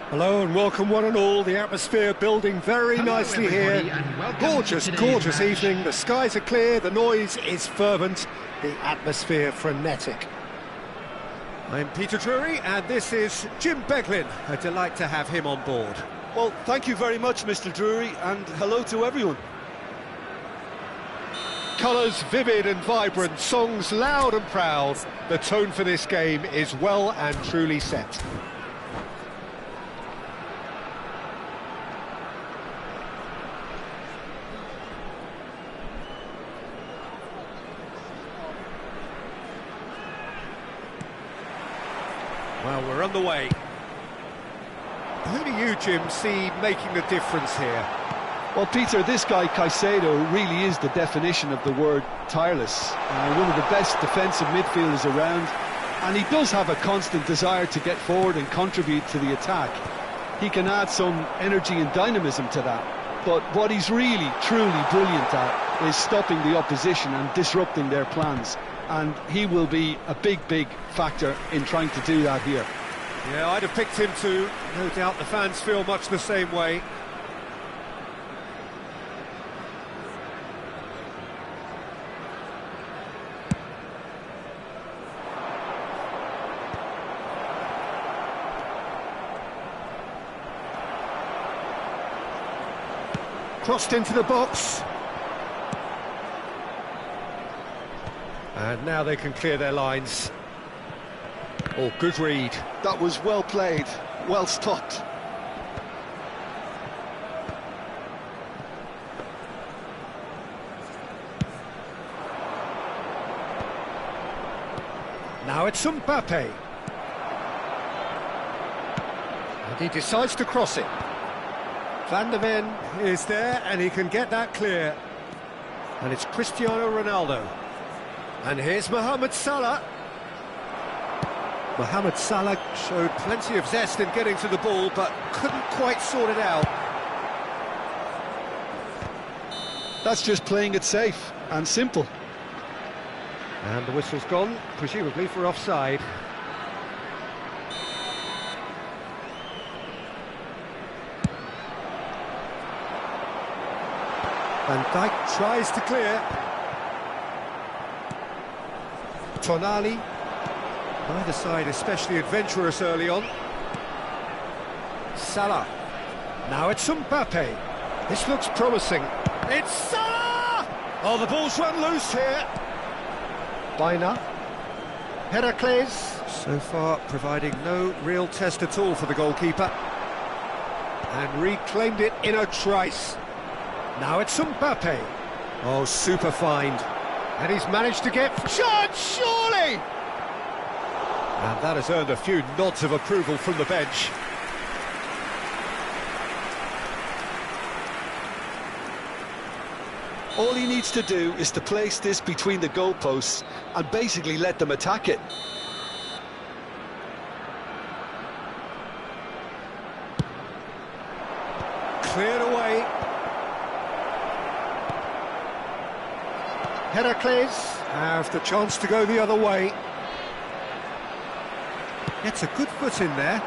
Hello and welcome one and all. The atmosphere building very nicely here. Gorgeous, gorgeous evening. The skies are clear, the noise is fervent, the atmosphere frenetic. I'm Peter Drury and this is Jim Beglin. A delight to have him on board. Well, thank you very much, Mr. Drury, and hello to everyone. Colours vivid and vibrant, songs loud and proud. The tone for this game is well and truly set. Well, we're on the way. Who do you, Jim, see making the difference here? Well, Peter, this guy Caicedo really is the definition of the word tireless. One of the best defensive midfielders around, and he does have a constant desire to get forward and contribute to the attack. He can add some energy and dynamism to that, but what he's really, truly brilliant at is stopping the opposition and disrupting their plans, and he will be a big, big factor in trying to do that here. Yeah, I'd have picked him too. No doubt the fans feel much the same way. Crossed into the box. And now they can clear their lines. Oh, good read. That was well played, well stopped. Now it's Mbappe. And he decides to cross it. Van der Ven is there and he can get that clear. And it's Cristiano Ronaldo. And here's Mohamed Salah. Mohamed Salah showed plenty of zest in getting to the ball, but couldn't quite sort it out. That's just playing it safe and simple. And the whistle's gone, presumably for offside. Van Dijk tries to clear. Tonali. Neither side especially adventurous early on. Salah. Now it's Mbappe. This looks promising. It's Salah! Oh, the ball's run loose here. Baina. Heracles. So far, providing no real test at all for the goalkeeper. And reclaimed it in a trice. Now it's Mbappe. Oh, super find. And he's managed to get... Shot, surely! And that has earned a few nods of approval from the bench. All he needs to do is to place this between the goalposts and basically let them attack it. Cleared away. Heracles Have the chance to go the other way. Gets a good foot in there.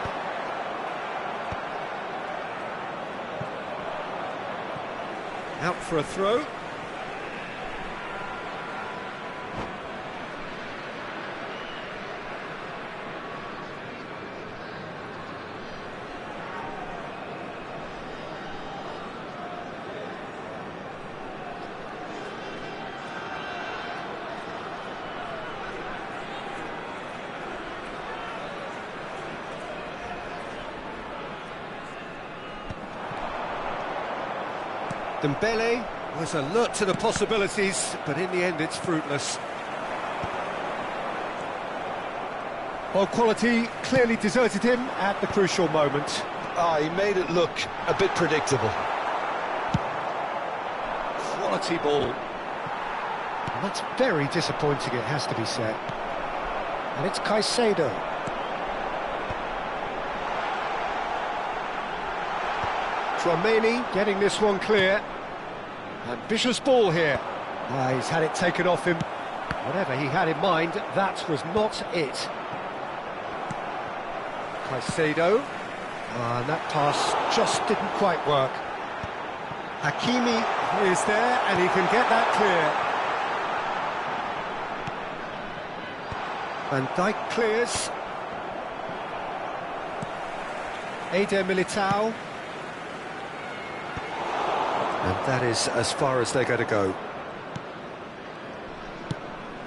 Out for a throw. Dembele was alert to the possibilities, but in the end it's fruitless. Well, quality clearly deserted him at the crucial moment. He made it look a bit predictable. Quality ball. And that's very disappointing, it has to be said. And it's Caicedo. Tchouameni getting this one clear. Ambitious ball here. He's had it taken off him. Whatever he had in mind, that was not it. Caicedo. And that pass just didn't quite work. Hakimi is there, and he can get that clear. Van Dijk clears. Eder Militao. And that is as far as they're going to go.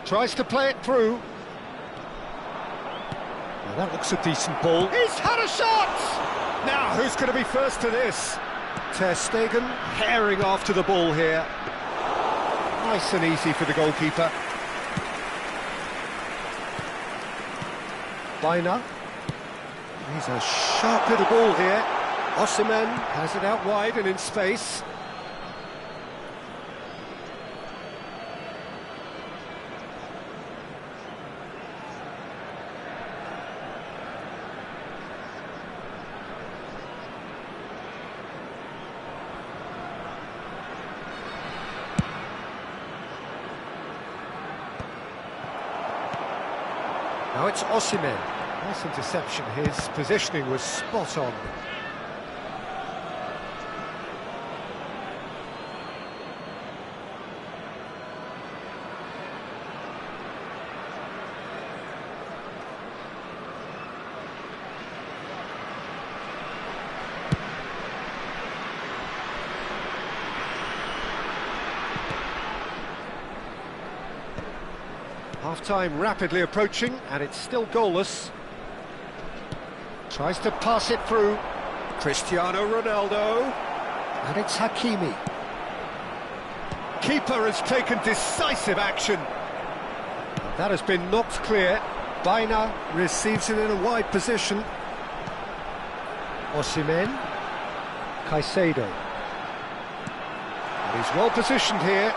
Tries to play it through. Now that looks a decent ball. He's had a shot! Now, who's going to be first to this? Ter Stegen herring after the ball here. Nice and easy for the goalkeeper. Baina. He's a sharp little ball here. Osimhen has it out wide and in space. Now it's Osimhen. Nice interception. His positioning was spot on. Half-time rapidly approaching, and it's still goalless. Tries to pass it through. Cristiano Ronaldo. And it's Hakimi. Keeper has taken decisive action. That has been knocked clear. Baina receives it in a wide position. Osimhen. Caicedo. And he's well positioned here.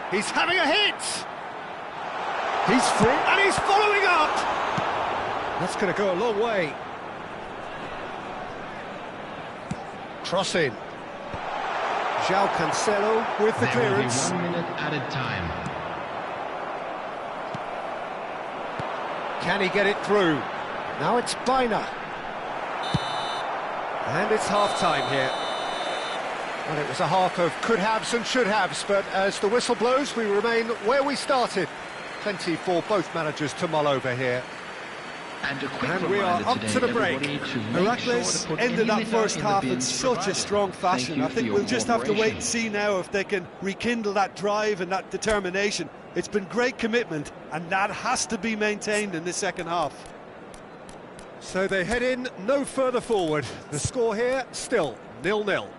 He's having a hit! He's free, and he's following up! That's going to go a long way. Cross in. João Cancelo with the clearance. There will be 1 minute added time. Can he get it through? Now it's Baina. And it's half-time here. Well, it was a half of could-haves and should-haves, but as the whistle blows, we remain where we started. Plenty for both managers to mull over here. And we are up to the break. Heracles ended that first half in such a strong fashion. I think we'll just have to wait and see now if they can rekindle that drive and that determination. It's been great commitment, and that has to be maintained in the second half. So they head in no further forward. The score here, still 0-0.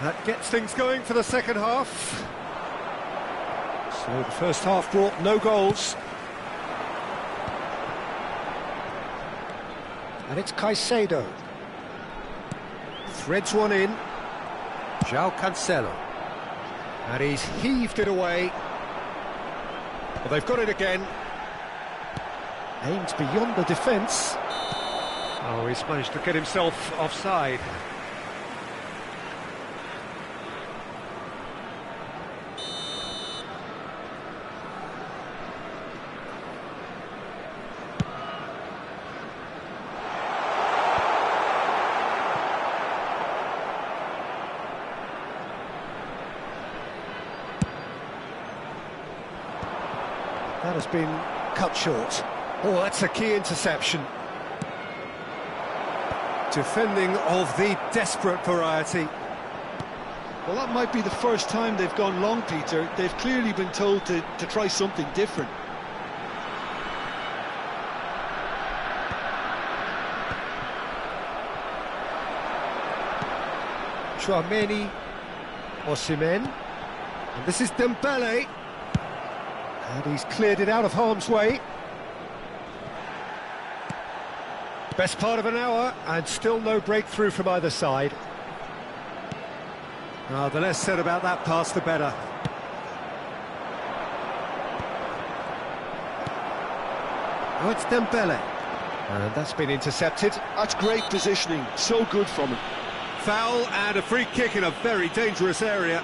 That gets things going for the second half. So the first half brought no goals. And it's Caicedo. Threads one in. João Cancelo. And he's heaved it away. Well, they've got it again. Aimed beyond the defence. Oh, he's managed to get himself offside. That has been cut short. Oh, that's a key interception. Defending of the desperate variety. Well, that might be the first time they've gone long, Peter. They've clearly been told to try something different. Chouameni, Osimhen, and this is Dembele, and he's cleared it out of harm's way. Best part of an hour, and still no breakthrough from either side. The less said about that pass, the better. Oh, it's Dembele, and that's been intercepted. That's great positioning, so good from him. Foul and a free kick in a very dangerous area.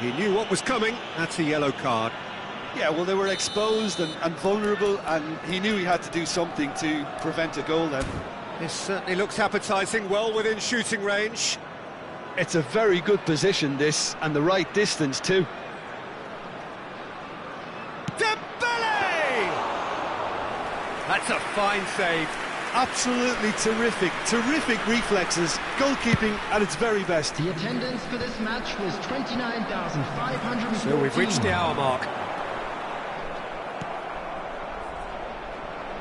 He knew what was coming. That's a yellow card. Yeah, well, they were exposed and vulnerable, and he knew he had to do something to prevent a goal then. This certainly looks appetising, well within shooting range. It's a very good position, this, and the right distance too. Dembele! That's a fine save. Absolutely terrific, terrific reflexes, goalkeeping at its very best. The attendance for this match was 29,514. So we've reached the hour mark.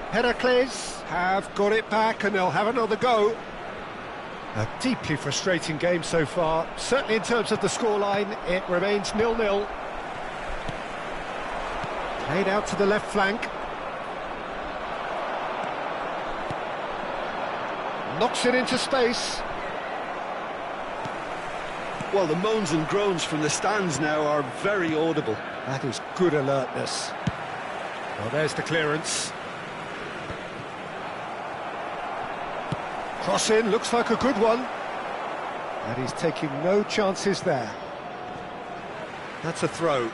Heracles have got it back and they'll have another go. A deeply frustrating game so far. Certainly in terms of the scoreline, it remains 0-0. Played out to the left flank. Knocks it into space. Well, the moans and groans from the stands now are very audible. That is good alertness. Well, there's the clearance. Cross in, looks like a good one. And he's taking no chances there. That's a throw.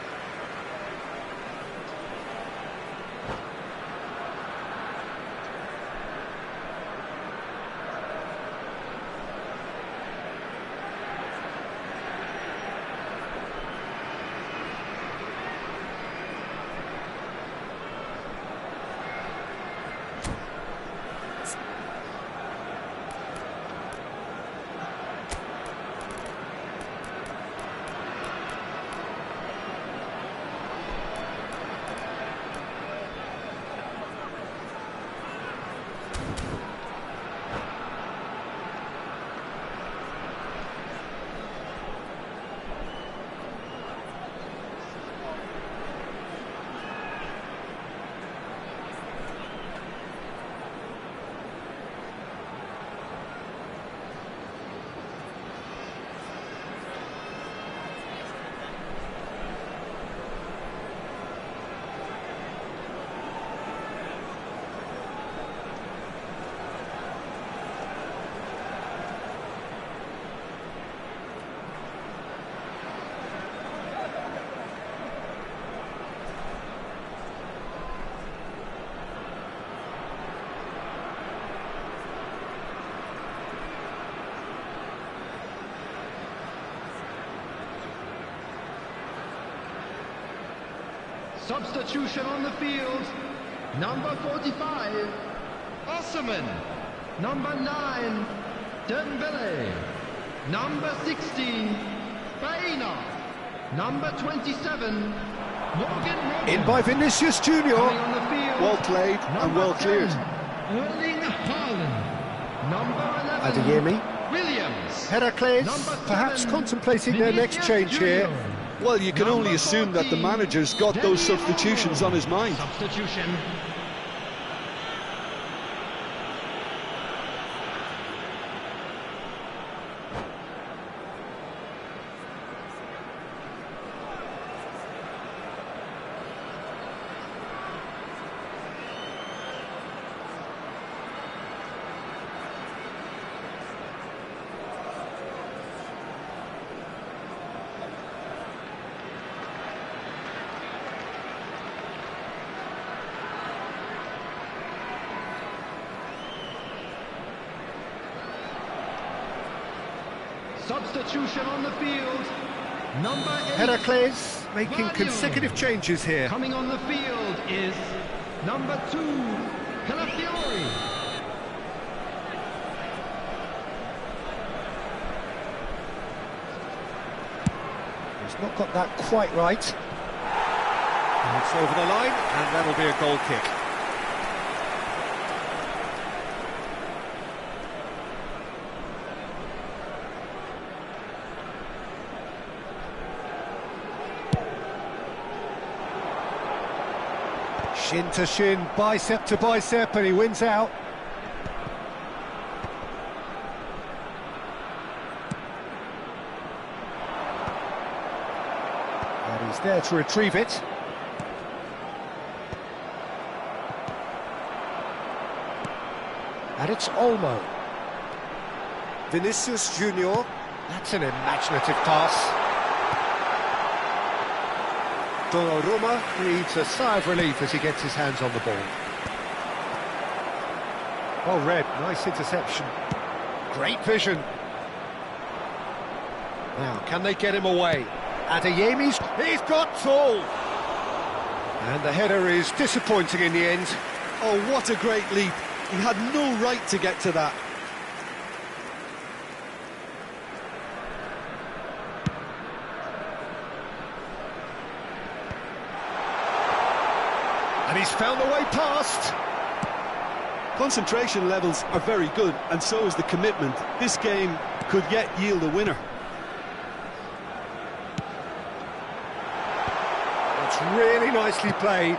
Substitution on the field. Number 45, Osimhen. Number 9, Dembele. Number 16, Baena. Number 27, Morgan. In by Vinicius Junior. On the field. Well played and well cleared. Erling Haaland. Number 11, Adeyemi. Williams. Heracles Number perhaps 7, contemplating their next Vinicius change here. Junior. Well, you can only assume that the manager's got those substitutions on his mind. Substitution. Substitution on the field. Number 8. Heracles making Guardiola. consecutive changes here. Coming on the field is number 2, Calafiori. He's not got that quite right. And it's over the line, and that'll be a goal kick. Shin to shin, bicep to bicep, and he wins out. And he's there to retrieve it. And it's Olmo. Vinicius Junior. That's an imaginative pass. Donnarumma breathes a sigh of relief as he gets his hands on the ball. Oh, Red, nice interception. Great vision. Now, can they get him away? Adeyemi's, he's got full. And the header is disappointing in the end. Oh, what a great leap. He had no right to get to that. And he's found the way past. Concentration levels are very good, and so is the commitment. This game could yet yield a winner. It's really nicely played.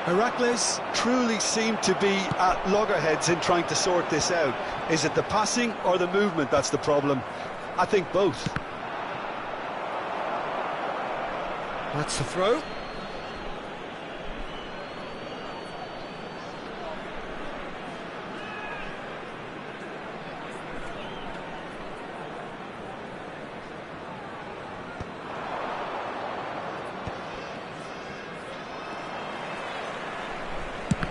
Heracles truly seem to be at loggerheads in trying to sort this out. Is it the passing or the movement that's the problem? I think both. That's the throw.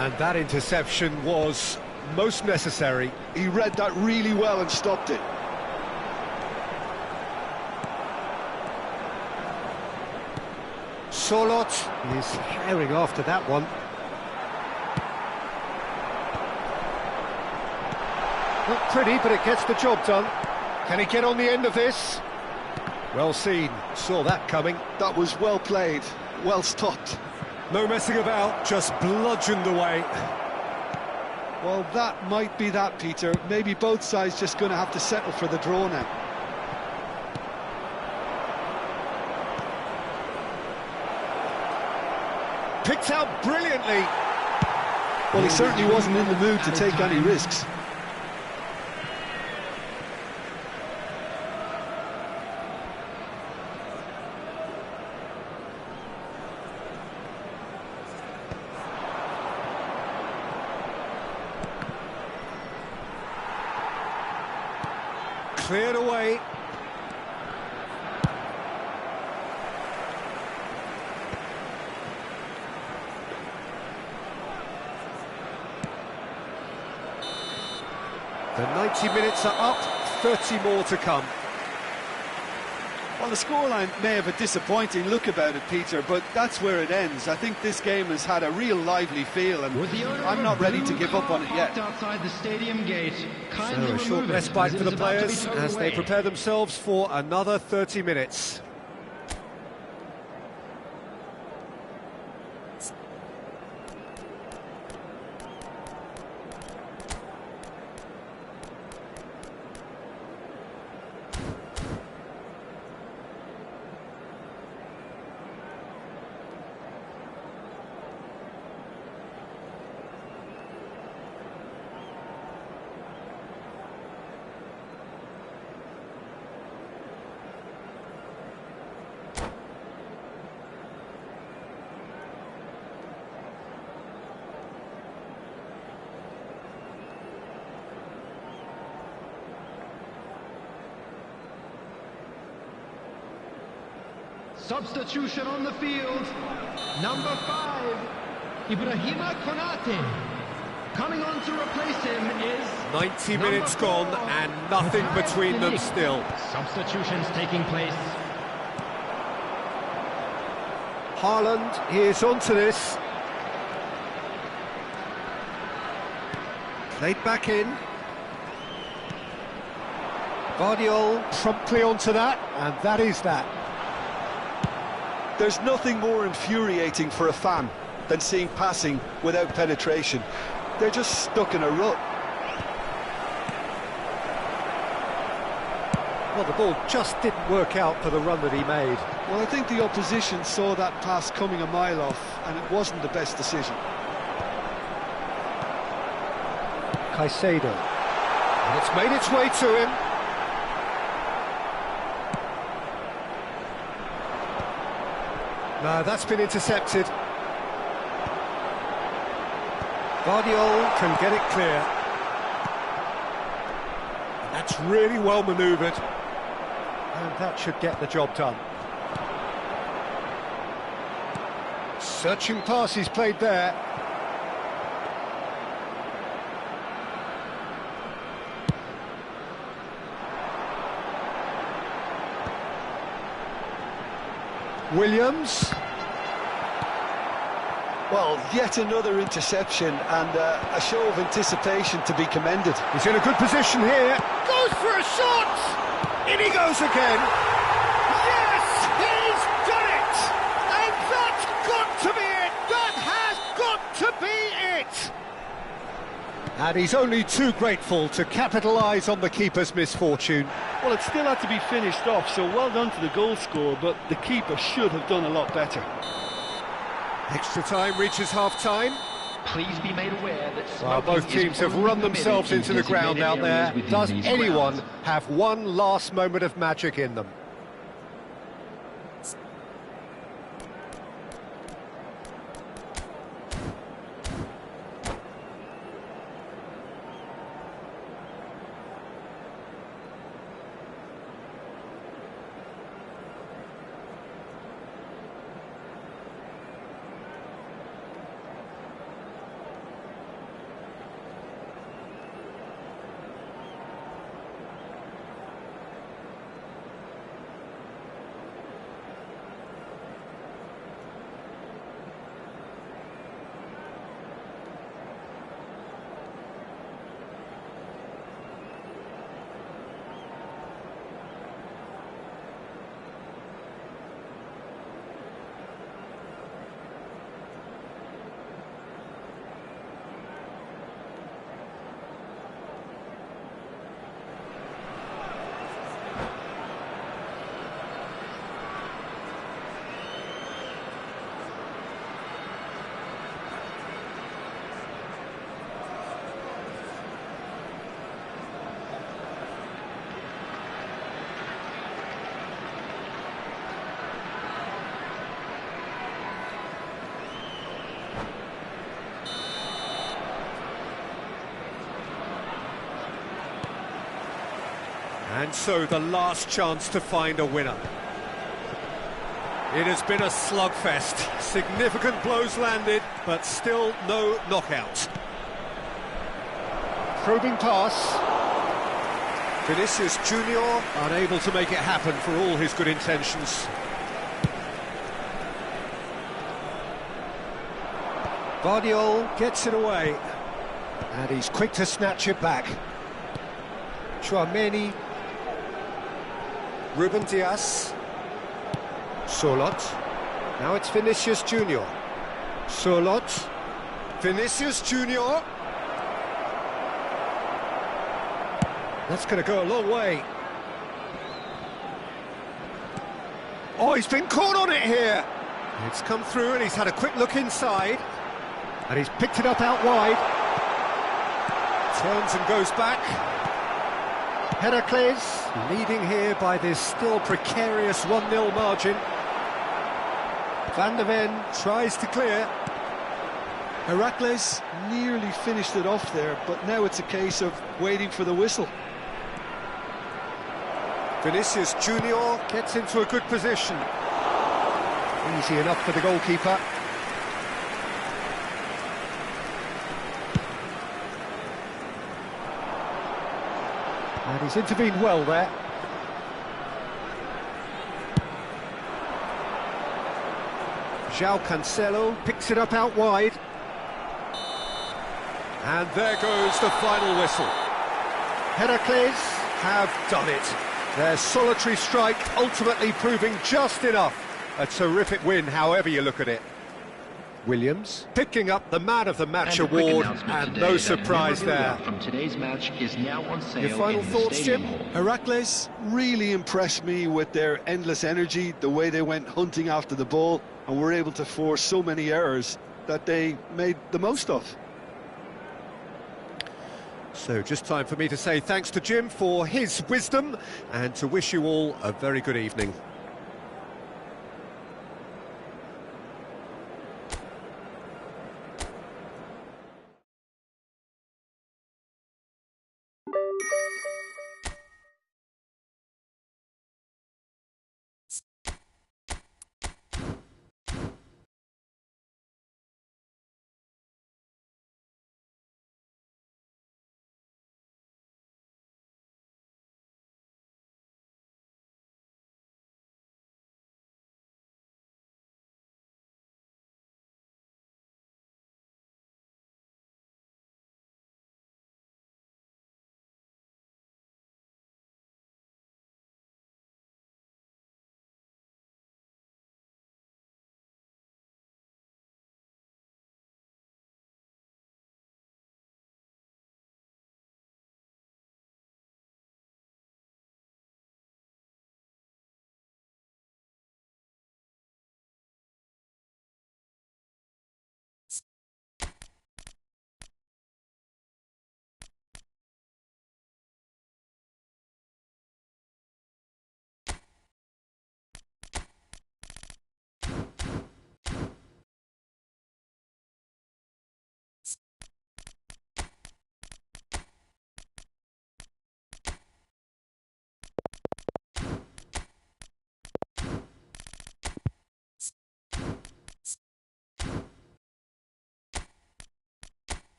And that interception was most necessary. He read that really well and stopped it. Solot is herring after that one. Not pretty, but it gets the job done. Can he get on the end of this? Well seen, saw that coming. That was well played, well stopped. No messing about, just bludgeoned away. Well, that might be that, Peter. Maybe both sides just going to have to settle for the draw now. Picked out brilliantly. Well, he certainly wasn't in the mood to take any risks. Cleared away. The 90 minutes are up, 30 more to come. Well, the scoreline may have a disappointing look about it, Peter, but that's where it ends. I think this game has had a real lively feel, and I'm not ready to give up on it yet. Outside the stadium gate. So a short respite for the players as they prepare themselves for another 30 minutes. Substitution on the field. Number 5, Ibrahima Konate. Coming on to replace him is 90 minutes gone and nothing between them still. Substitutions taking place. Haaland is onto this. Played back in. Guardiola promptly onto that, and that is that. There's nothing more infuriating for a fan than seeing passing without penetration. They're just stuck in a rut. Well, the ball just didn't work out for the run that he made. Well, I think the opposition saw that pass coming a mile off, and it wasn't the best decision. Caicedo. And it's made its way to him. No, that's been intercepted. Guardiola can get it clear. That's really well manoeuvred. And that should get the job done. Searching pass he's played there. Williams. Well, yet another interception and a show of anticipation to be commended. He's in a good position here. Goes for a shot! In he goes again. Yes, he's done it! And that's got to be it! That has got to be it! And he's only too grateful to capitalise on the keeper's misfortune. Well, it still had to be finished off, so well done to the goal scorer, but the keeper should have done a lot better. Extra time reaches half-time. Please be made aware that Well, both teams have run themselves into the ground out there. Does anyone have one last moment of magic in them? And so the last chance to find a winner. It has been a slugfest. Significant blows landed, but still no knockout. Probing pass. Vinicius Junior unable to make it happen for all his good intentions. Guardiola gets it away. And he's quick to snatch it back. Chouameni. Ruben Dias. Solot. Now it's Vinicius Junior. Solot. Vinicius Junior. That's going to go a long way. Oh, he's been caught on it here. It's come through and he's had a quick look inside. And he's picked it up out wide. Turns and goes back. Heracles leading here by this still precarious 1-0 margin. Van der Ven tries to clear. Heracles nearly finished it off there, but now it's a case of waiting for the whistle. Vinicius Junior gets into a good position. Easy enough for the goalkeeper. And he's intervened well there. João Cancelo picks it up out wide. And there goes the final whistle. Heracles have done it. Their solitary strike ultimately proving just enough. A terrific win, however you look at it. Williams picking up the Man of the Match And a quick award, announcement and today no that surprise memorabilia there. from today's match is now on sale Your final in the thoughts, Stadium Jim? Hall. Heracles really impressed me with their endless energy, the way they went hunting after the ball and were able to force so many errors that they made the most of. So just time for me to say thanks to Jim for his wisdom and to wish you all a very good evening.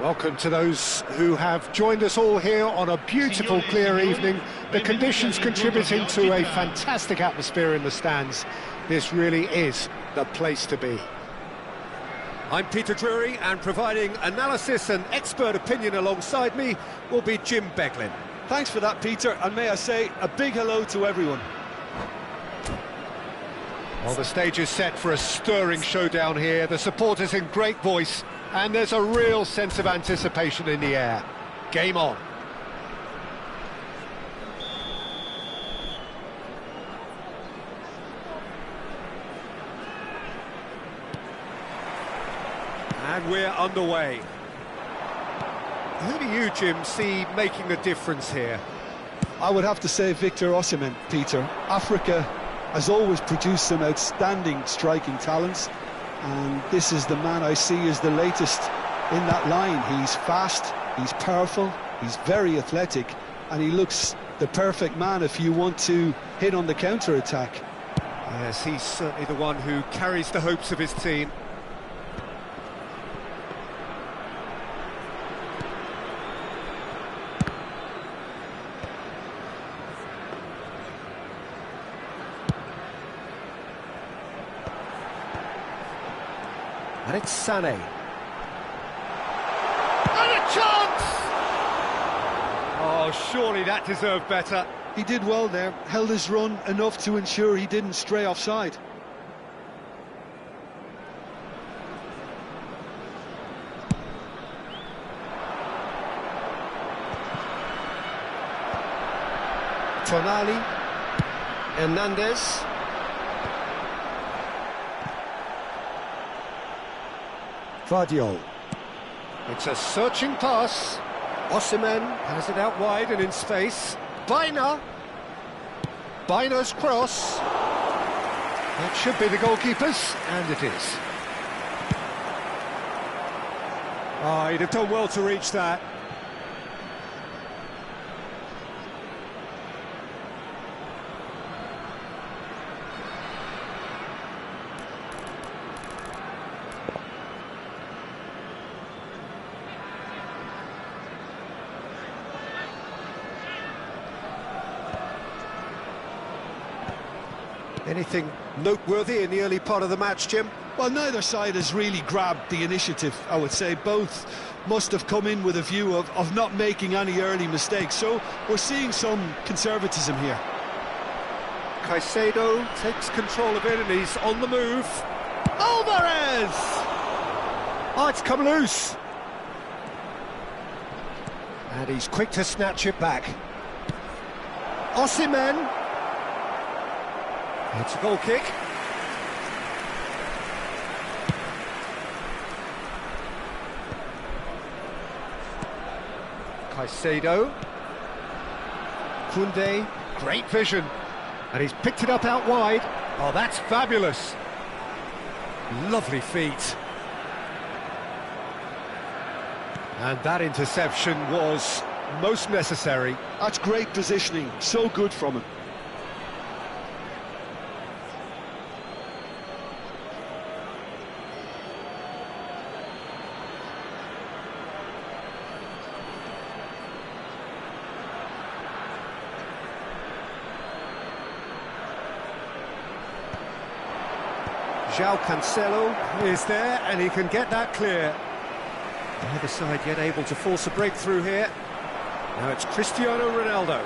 Welcome to those who have joined us all here on a beautiful, clear evening. The conditions contributing to a fantastic atmosphere in the stands. This really is the place to be. I'm Peter Drury, and providing analysis and expert opinion alongside me will be Jim Beglin. Thanks for that, Peter, and may I say a big hello to everyone. Well, the stage is set for a stirring showdown here. The supporters in great voice, and there's a real sense of anticipation in the air. Game on. And we're underway. Who do you, Jim, see making a difference here? I would have to say Victor Osimhen, Peter. Africa has always produced some outstanding striking talents, and this is the man I see as the latest in that line. He's fast, he's powerful, he's very athletic, and he looks the perfect man if you want to hit on the counter-attack. Yes, he's certainly the one who carries the hopes of his team. And it's Sané. And a chance! Oh, surely that deserved better. He did well there, held his run enough to ensure he didn't stray offside. Tonali. Hernandez. Vardiol. It's a searching pass. Osimhen has it out wide and in space. Baina. Baina's cross. That should be the goalkeeper's, and it is. Oh, he'd have done well to reach that. Anything noteworthy in the early part of the match, Jim? Well, neither side has really grabbed the initiative, I would say. Both must have come in with a view of not making any early mistakes, so we're seeing some conservatism here. Caicedo takes control of it and he's on the move. Alvarez! Oh, it's come loose. And he's quick to snatch it back. Osimhen. It's a goal kick. Caicedo. Koundé, great vision. And he's picked it up out wide. Oh, that's fabulous. Lovely feet. And that interception was most necessary. That's great positioning, so good from him. João Cancelo is there, and he can get that clear. Neither side yet able to force a breakthrough here. Now it's Cristiano Ronaldo.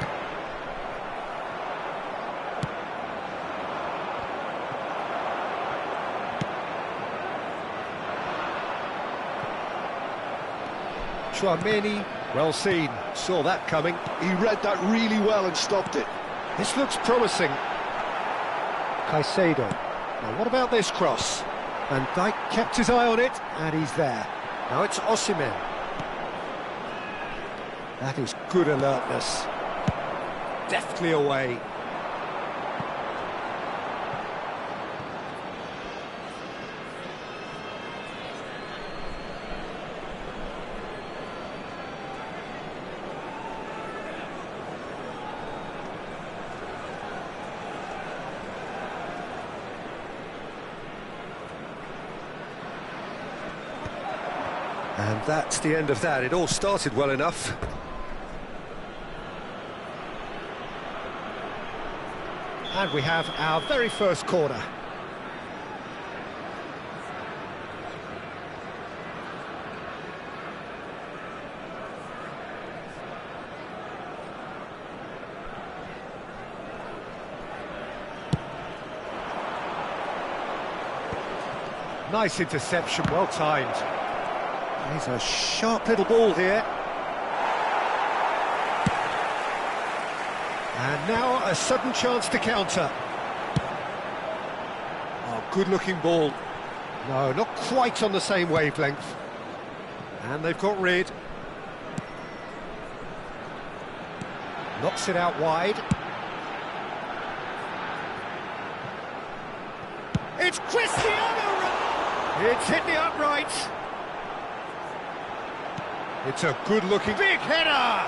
Tchouaméni, well seen, saw that coming. He read that really well and stopped it. This looks promising. Caicedo. Now, what about this cross? Van Dijk kept his eye on it, and he's there. Now it's Osimhen. That is good alertness. Deftly away. And And that's the end of that. It all started well enough. And we have our very first corner. Nice interception, well timed. He's a sharp little ball here. And now a sudden chance to counter. Oh, good-looking ball. No, not quite on the same wavelength. And they've got rid. Knocks it out wide. It's Cristiano Ronaldo! It's hit the upright. It's a good-looking big header!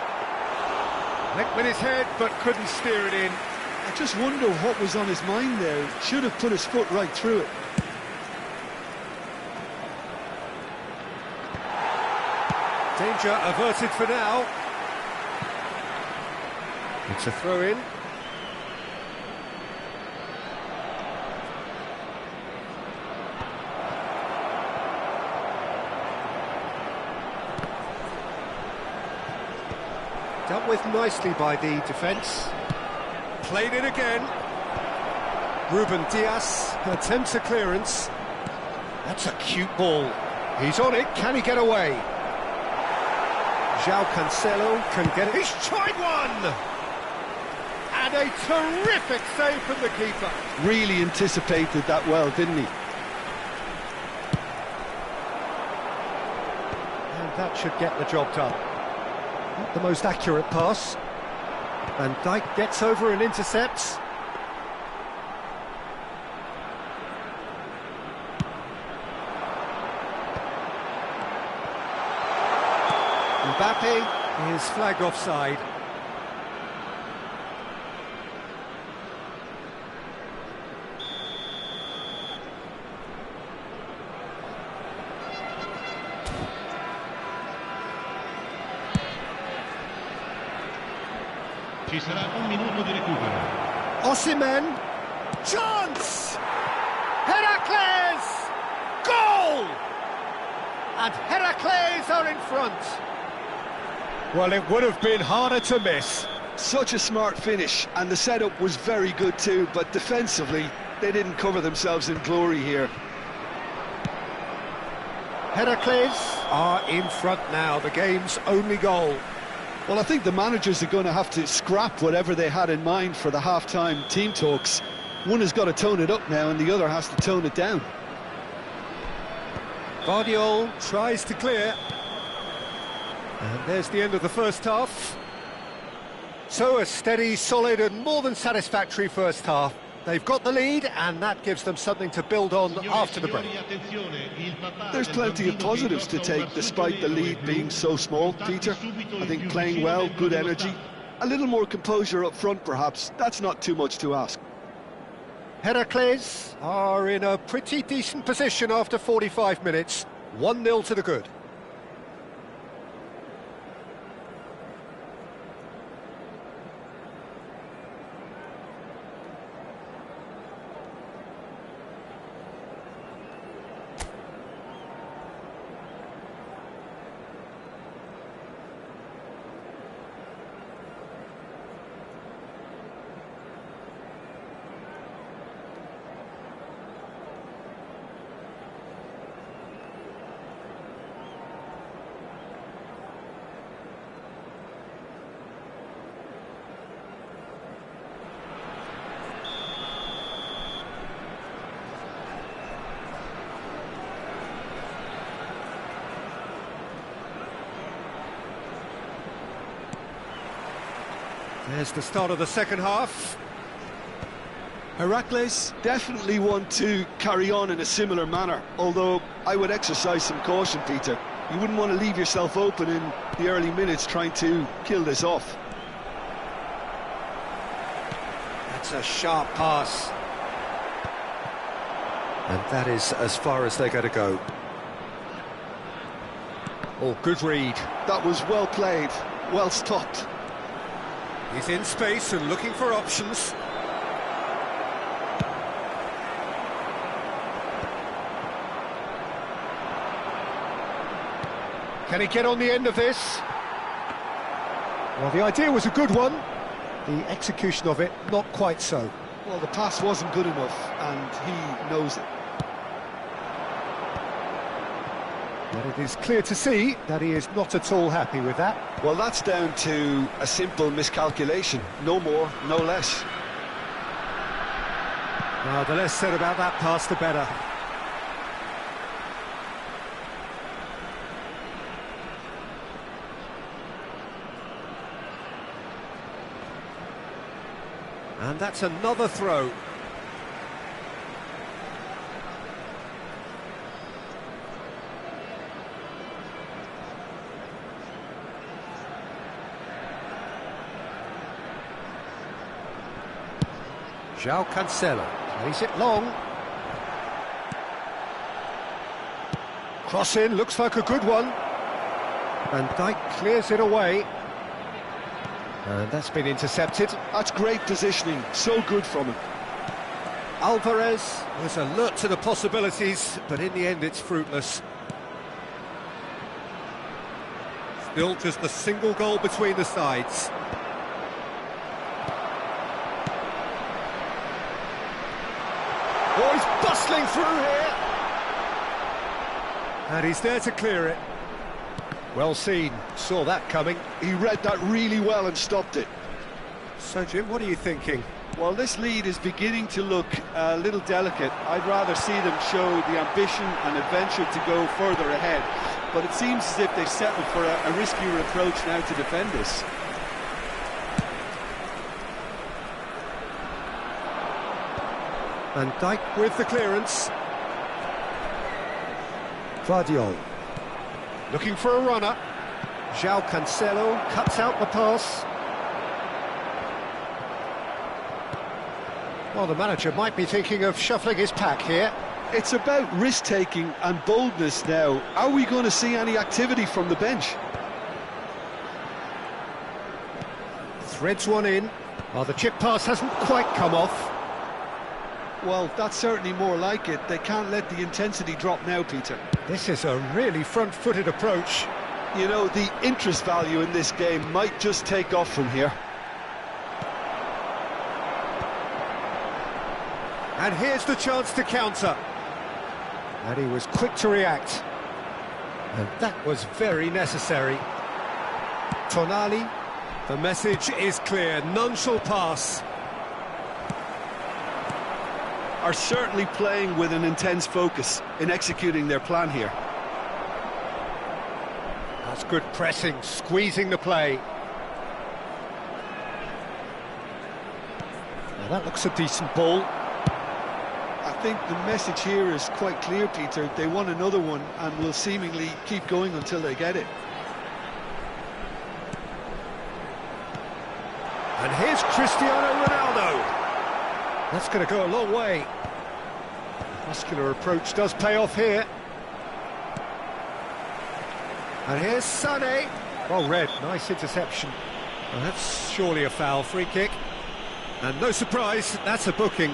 Went with his head, but couldn't steer it in. I just wonder what was on his mind there. Should have put his foot right through it. Danger averted for now. It's a throw-in. Dealt with nicely by the defence. Played it again. Ruben Dias attempts a clearance. That's a cute ball. He's on it, can he get away? João Cancelo can get it. He's tried one! And a terrific save from the keeper. Really anticipated that well, didn't he? And that should get the job done. Not the most accurate pass. Van Dijk gets over and intercepts. Mbappe is flagged offside. Ci sarà un minuto di recupero. Osimhen, chance! Heracles! Goal! And Heracles are in front. Well, it would have been harder to miss. Such a smart finish, and the setup was very good too, but defensively, they didn't cover themselves in glory here. Heracles are in front now, the game's only goal. Well, I think the managers are going to have to scrap whatever they had in mind for the half-time team talks. One has got to tone it up now, and the other has to tone it down. Guardiola tries to clear. And there's the end of the first half. So a steady, solid and more than satisfactory first half. They've got the lead and that gives them something to build on after the break. There's plenty of positives to take despite the lead being so small, Peter. I think playing well, good energy, a little more composure up front perhaps, that's not too much to ask. Heracles are in a pretty decent position after 45 minutes. 1-0 to the good. There's the start of the second half. Heracles definitely want to carry on in a similar manner, although I would exercise some caution, Peter. You wouldn't want to leave yourself open in the early minutes trying to kill this off. That's a sharp pass. And that is as far as they're going to go. Oh, good read. That was well played, well stopped. He's in space and looking for options. Can he get on the end of this? Well, the idea was a good one. The execution of it, not quite so. Well, the pass wasn't good enough, and he knows it. But it is clear to see that he is not at all happy with that. Well, that's down to a simple miscalculation. No more, no less. Well, the less said about that pass, the better. And that's another throw. João Cancelo plays it long. Cross in, looks like a good one. Van Dijk clears it away. And that's been intercepted. That's great positioning, so good from him. Alvarez was alert to the possibilities, but in the end it's fruitless. Still just a single goal between the sides. Oh, he's bustling through here! And he's there to clear it. Well seen, saw that coming. He read that really well and stopped it. So, Jim, what are you thinking? Well, this lead is beginning to look a little delicate. I'd rather see them show the ambition and adventure to go further ahead. But it seems as if they've settled for a riskier approach now to defend this. Van Dijk with the clearance. Vardiol. Looking for a runner. João Cancelo cuts out the pass. Well, the manager might be thinking of shuffling his pack here. It's about risk-taking and boldness now. Are we going to see any activity from the bench? Threads one in. Well, the chip pass hasn't quite come off. Well, that's certainly more like it. They can't let the intensity drop now, Peter. This is a really front-footed approach. You know, the interest value in this game might just take off from here. And here's the chance to counter. And he was quick to react. And that was very necessary. Tonali, the message is clear. None shall pass. Are certainly playing with an intense focus in executing their plan here. That's good pressing, squeezing the play. Now that looks a decent ball. I think the message here is quite clear, Peter. They want another one and will seemingly keep going until they get it. And here's Cristiano Ronaldo. That's going to go a long way. Muscular approach does pay off here. And here's Sané. Well read, nice interception. Well, that's surely a foul, free kick. And no surprise, that's a booking.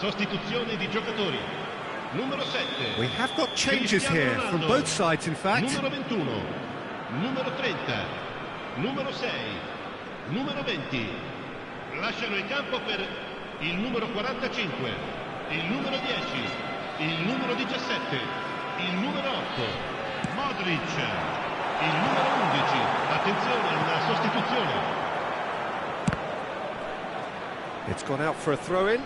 Sostituzione di giocatori. Numero 7. We have got changes here from both sides, in fact. Numero 21. Numero 30. Numero 6. Numero 20. Lasciano il campo per il numero 45, il numero 10, il numero 17, il numero 8, Modric, il numero 11. Attenzione, una sostituzione. It's gone out for a throw-in.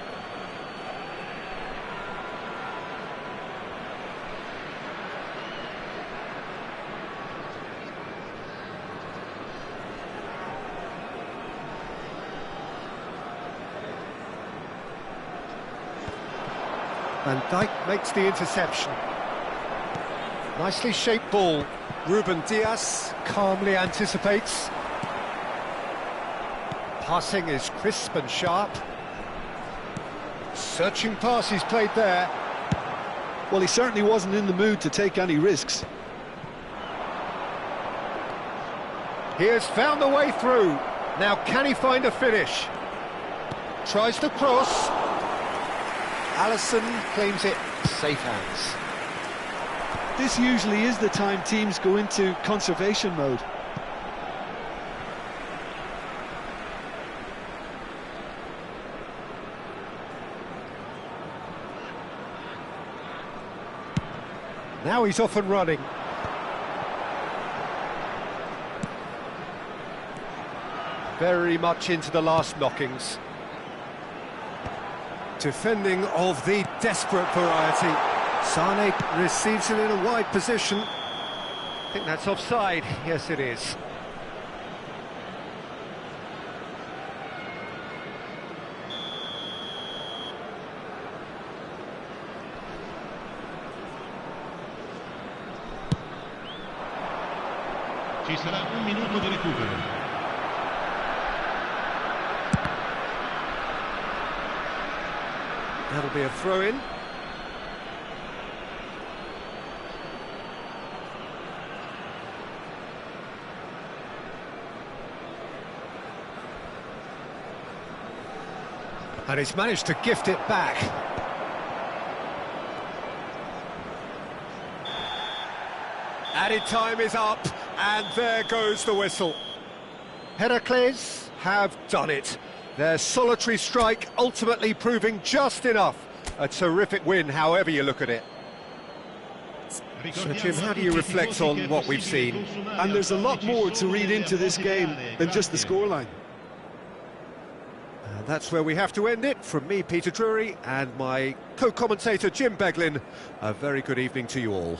Van Dijk makes the interception. Nicely shaped ball. Ruben Diaz calmly anticipates. Passing is crisp and sharp. Searching pass he's played there. Well, he certainly wasn't in the mood to take any risks. He has found the way through. Now can he find a finish? Tries to cross. Alisson claims it, safe hands. This usually is the time teams go into conservation mode. Now he's off and running. Very much into the last knockings. Defending of the desperate variety. Sane receives it in a wide position. I think that's offside. Yes, it is. Ci sarà un minuto di recupero. That'll be a throw-in. And he's managed to gift it back. Added time is up, and there goes the whistle. Heracles have done it. Their solitary strike ultimately proving just enough. A terrific win, however you look at it. So, Jim, how do you reflect on what we've seen? And there's a lot more to read into this game than just the scoreline. And that's where we have to end it. From me, Peter Drury, and my co-commentator, Jim Beglin, a very good evening to you all.